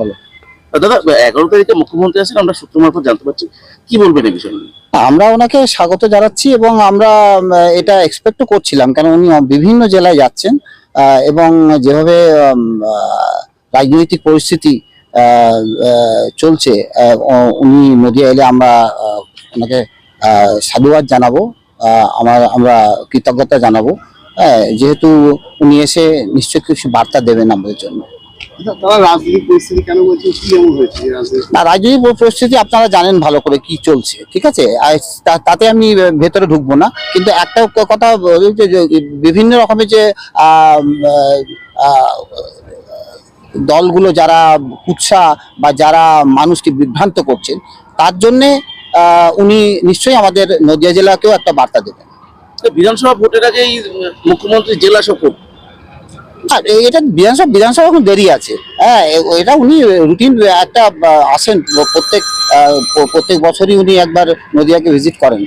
বলো। দাদা, 11 তারিখে মুখ্যমন্ত্রী আছেন, আমরা সূত্র মারফত জানতে পারছি, কি বলবেন এই বিষয়ে? আমরা ওনাকে স্বাগত জানাচ্ছি এবং আমরা এটা এক্সপেক্টও করছিলাম, কারণ উনি বিভিন্ন জেলায় যাচ্ছেন এবং যেভাবে রাজনৈতিক পরিস্থিতি চলছে, উনি নদিয়া এলে আমরা ওনাকে সাধুবাদ জানাবো, আমরা কৃতজ্ঞতা জানাবো। যেহেতু উনি এসে নিশ্চয়ই কিছু বার্তা দেবেন আমাদের জন্য। তারা রাজনৈতিক পরিস্থিতি কেন বলছেন, কি এমন হয়েছে না, রাজনৈতিক পরিস্থিতি আপনারা জানেন ভালো করে কি চলছে, ঠিক আছে, আর তাতে আমি ভেতরে ঢুকবো না, কিন্তু একটা কথা বলি যে বিভিন্ন রকমের যে দলগুলো যারা কুৎসা বা যারা মানুষকে বিভ্রান্ত করছেন, তার জন্যে উনি নিশ্চয়ই আমাদের নদিয়া জেলাকেও একটা বার্তা দেবেন। বিধানসভা ভোটের আগেই মুখ্যমন্ত্রী জেলা সফর। আর এটা বিধানসভা এখন দেরি আছে। হ্যাঁ, এটা উনি রুটিন একটা আসেন প্রত্যেক বছরই উনি একবার নদিয়াকে ভিজিট করেন।